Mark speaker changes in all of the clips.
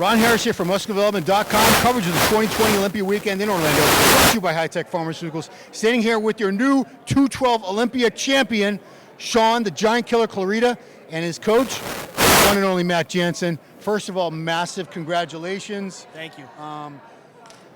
Speaker 1: Ron Harris here from MuscularDevelopment.com. Coverage of the 2020 Olympia weekend in Orlando. Brought to you by High Tech Pharmaceuticals. Standing here with your new 212 Olympia champion, Shaun the Giant Killer Clarida, and his coach, one and only Matt Jansen. First of all, massive congratulations.
Speaker 2: Thank you.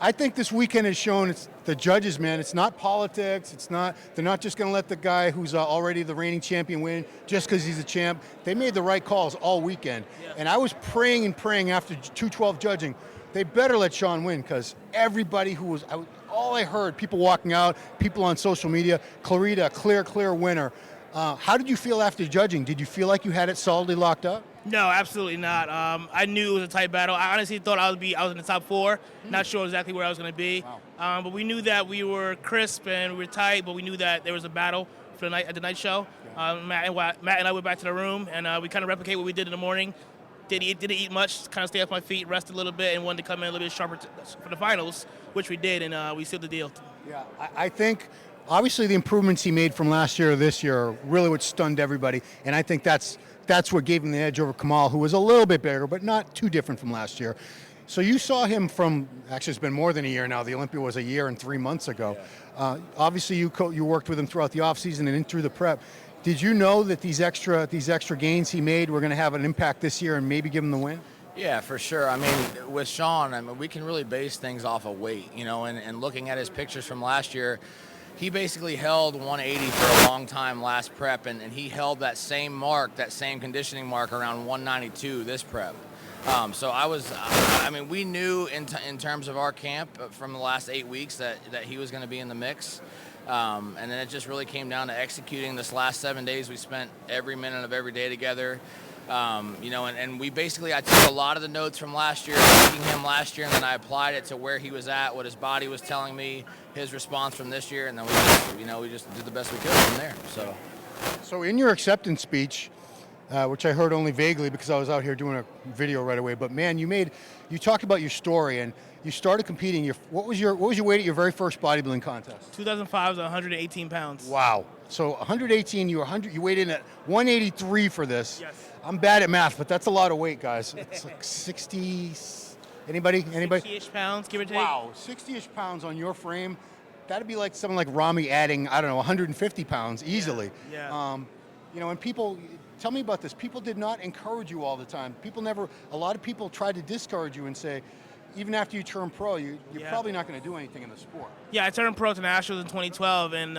Speaker 1: I think this weekend has shown it's the judges, man. It's not politics. They're not just going to let the guy who's already the reigning champion win just because he's a champ. They made the right calls all weekend.
Speaker 2: Yeah.
Speaker 1: And I was praying and praying after 212 judging, they better let Shaun win, because everybody who was, all I heard, people walking out, people on social media, Clarida, clear winner. How did you feel after judging? Did you feel like you had it solidly locked up?
Speaker 2: No, absolutely not. I knew it was a tight battle. I honestly thought I was in the top four. Not sure exactly where I was going to be.
Speaker 1: Wow.
Speaker 2: But we knew that we were crisp and we were tight, but we knew that there was a battle for the night at the night show.
Speaker 1: Yeah.
Speaker 2: Matt and I went back to the room, and we kind of replicated what we did in the morning. Didn't eat much, kind of stay off my feet, rest a little bit, and wanted to come in a little bit sharper for the finals, which we did, and we sealed the deal.
Speaker 1: Yeah, I think obviously the improvements he made from last year to this year are really what stunned everybody, and I think that's what gave him the edge over Kamal, who was a little bit bigger, but not too different from last year. So you saw him from, actually it's been more than a year now, the Olympia was a year and 3 months ago.
Speaker 2: Yeah.
Speaker 1: Obviously you worked with him throughout the offseason and in through the prep. Did you know that these extra gains he made were going to have an impact this year and maybe give him the win?
Speaker 3: Yeah, for sure. I mean, with Shaun, we can really base things off of weight, and looking at his pictures from last year, he basically held 180 for a long time last prep, and he held that same mark, that same conditioning mark around 192 this prep. So we knew in terms of our camp from the last 8 weeks that he was going to be in the mix. And then it just really came down to executing this last 7 days. We spent every minute of every day together. And we basically, I took a lot of the notes from last year, taking him last year, and then I applied it to where he was at, what his body was telling me, his response from this year, and then we just did the best we could from there.
Speaker 1: So in your acceptance speech, which I heard only vaguely because I was out here doing a video right away, but man, you talked about your story, and you started competing. What was your weight at your very first bodybuilding contest?
Speaker 2: 2005 was 118 pounds.
Speaker 1: Wow. So 118, you weighed in at 183 for this.
Speaker 2: Yes.
Speaker 1: I'm bad at math, but that's a lot of weight, guys. It's like 60, anybody?
Speaker 2: 60-ish pounds, give or take.
Speaker 1: Wow, 60-ish pounds on your frame. That'd be like someone like Rami adding, 150 pounds easily.
Speaker 2: Yeah.
Speaker 1: And people, tell me about this. People did not encourage you all the time. A lot of people tried to discourage you and say, even after you turn pro, you're probably not going to do anything in the sport.
Speaker 2: Yeah, I turned pro to nationals in 2012, and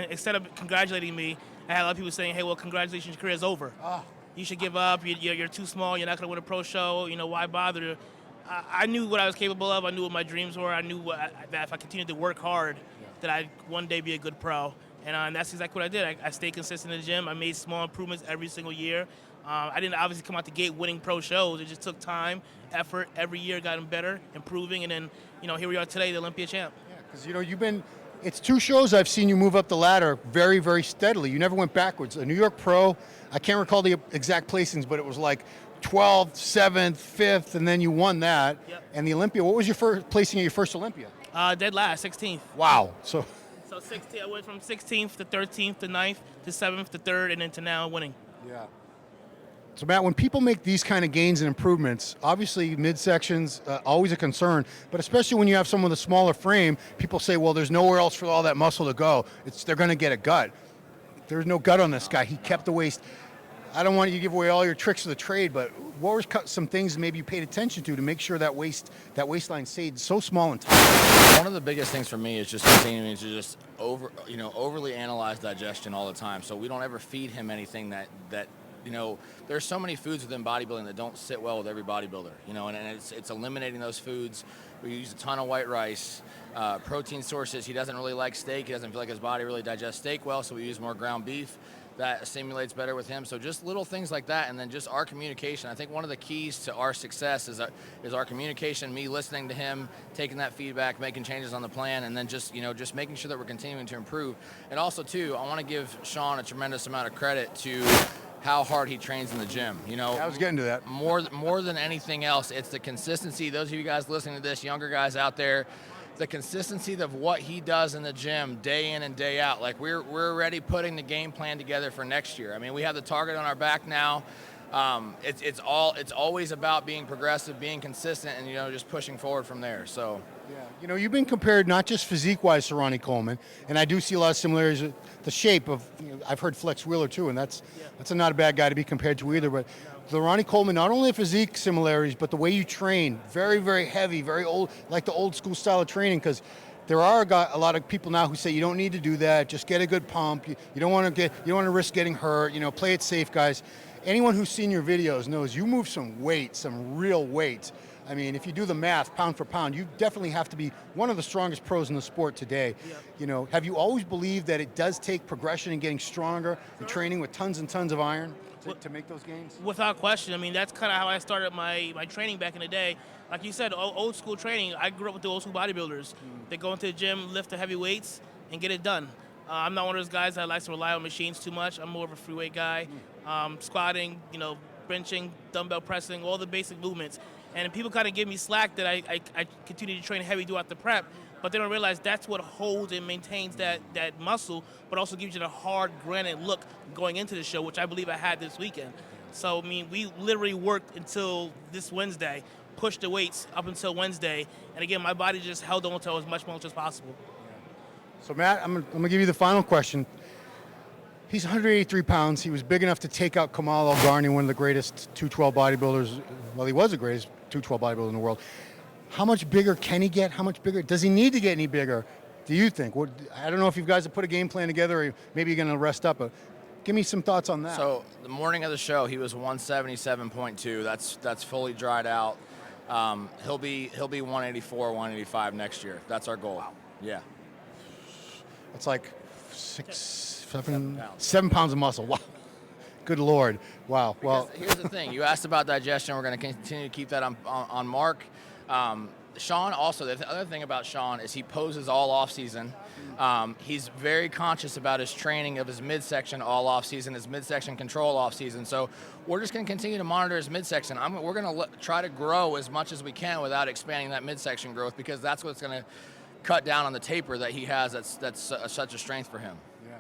Speaker 2: instead of congratulating me, I had a lot of people saying, "Hey, well, congratulations, your career's over. You should give up. You're too small. You're not going to win a pro show. Why bother?" I knew what I was capable of. I knew what my dreams were. I knew that if I continued to work hard, that I'd one day be a good pro. And that's exactly what I did. I stayed consistent in the gym. I made small improvements every single year. I didn't obviously come out the gate winning pro shows. It just took time, effort. Every year got better, improving, and then here we are today, the Olympia champ.
Speaker 1: Yeah, because it's 2 shows I've seen you move up the ladder very, very steadily. You never went backwards. A New York pro, I can't recall the exact placings, but it was like 12th, 7th, 5th, and then you won that.
Speaker 2: Yep.
Speaker 1: And the Olympia, what was your first placing at your first Olympia?
Speaker 2: Dead last, 16th.
Speaker 1: Wow. So
Speaker 2: 16th, I went from 16th to 13th to 9th to 7th to 3rd, and then to now winning.
Speaker 1: Yeah. So Matt, when people make these kind of gains and improvements, obviously midsections always a concern, but especially when you have someone with a smaller frame, people say, well, there's nowhere else for all that muscle to go. They're going to get a gut. There's no gut on this guy. He kept the waist. I don't want you to give away all your tricks of the trade, but what were some things maybe you paid attention to make sure that waistline stayed so small and tight?
Speaker 3: One of the biggest things for me is just continuing to just overly analyze digestion all the time, so we don't ever feed him anything that there's so many foods within bodybuilding that don't sit well with every bodybuilder, and it's eliminating those foods. We use a ton of white rice, protein sources. He doesn't really like steak. He doesn't feel like his body really digests steak well, so we use more ground beef. That stimulates better with him. So just little things like that, and then just our communication. I think one of the keys to our success is our communication, me listening to him, taking that feedback, making changes on the plan, and then just making sure that we're continuing to improve. And also, too, I want to give Shaun a tremendous amount of credit to how hard he trains in the gym.
Speaker 1: I was getting to that.
Speaker 3: More than anything else, it's the consistency. Those of you guys listening to this, younger guys out there, the consistency of what he does in the gym day in and day out. Like we're already putting the game plan together for next year. I mean, we have the target on our back now. It's always about being progressive, being consistent, and just pushing forward from there. So.
Speaker 1: Yeah, you've been compared not just physique-wise to Ronnie Coleman, and I do see a lot of similarities with the shape of. I've heard Flex Wheeler too, and that's not a bad guy to be compared to either. But the Ronnie Coleman, not only physique similarities, but the way you train, very, very heavy, very old, like the old school style of training. Because there are a lot of people now who say you don't need to do that. Just get a good pump. You don't want to risk getting hurt. Play it safe, guys. Anyone who's seen your videos knows you move some weight, some real weight. I mean, if you do the math, pound for pound, you definitely have to be one of the strongest pros in the sport today. Yep. Have you always believed that it does take progression and getting stronger and training with tons and tons of iron to make those gains?
Speaker 2: Without question. I mean, that's kind of how I started my training back in the day. Like you said, old school training. I grew up with the old school bodybuilders. They go into the gym, lift the heavy weights, and get it done. I'm not one of those guys that likes to rely on machines too much. I'm more of a free weight guy. Squatting, benching, dumbbell pressing, all the basic movements. And people kind of give me slack that I continue to train heavy throughout the prep, but they don't realize that's what holds and maintains that muscle, but also gives you the hard granite look going into the show, which I believe I had this weekend. So, I mean, we literally worked until this Wednesday, pushed the weights up until Wednesday, and again, my body just held on to as much as possible.
Speaker 1: So, Matt, I'm going to give you the final question. He's 183 pounds. He was big enough to take out Kamal El-Garni, one of the greatest 212 bodybuilders. Well, he was the greatest 212 bodybuilder in the world. How much bigger can he get? How much bigger? Does he need to get any bigger, do you think? I don't know if you guys have put a game plan together or maybe you're going to rest up, but give me some thoughts on that.
Speaker 3: So the morning of the show, he was 177.2. That's fully dried out. He'll be 184, 185 next year. That's our goal. Wow. Yeah.
Speaker 1: It's like 7 pounds of muscle. Wow. Good Lord. Wow. Well,
Speaker 3: here's the thing. You asked about digestion. We're going to continue to keep that on mark. Shaun also, the other thing about Shaun is he poses all off season. He's very conscious about his training of his midsection all off season, his midsection control off season. So we're just going to continue to monitor his midsection. We're going to try to grow as much as we can without expanding that midsection growth, because that's what's going to cut down on the taper that he has. That's such a strength for him.
Speaker 1: Yeah.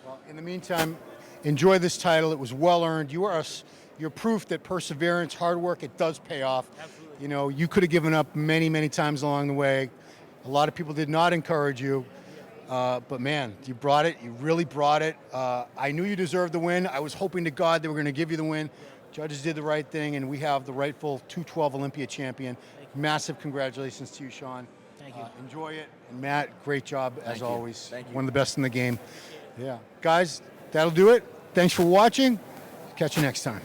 Speaker 1: Well, in the meantime, enjoy this title. It was well earned. You're proof that perseverance, hard work, it does pay off.
Speaker 2: Absolutely.
Speaker 1: You could have given up many, many times along the way. A lot of people did not encourage you. But man, you brought it. You really brought it. I knew you deserved the win. I was hoping to God they were going to give you the win. Judges did the right thing, and we have the rightful 212 Olympia champion. Massive congratulations to you, Shaun.
Speaker 2: Thank you.
Speaker 1: Enjoy it. And Matt, great job as always.
Speaker 3: Thank you.
Speaker 1: One of the best in the game. Yeah. Guys, that'll do it. Thanks for watching. Catch you next time.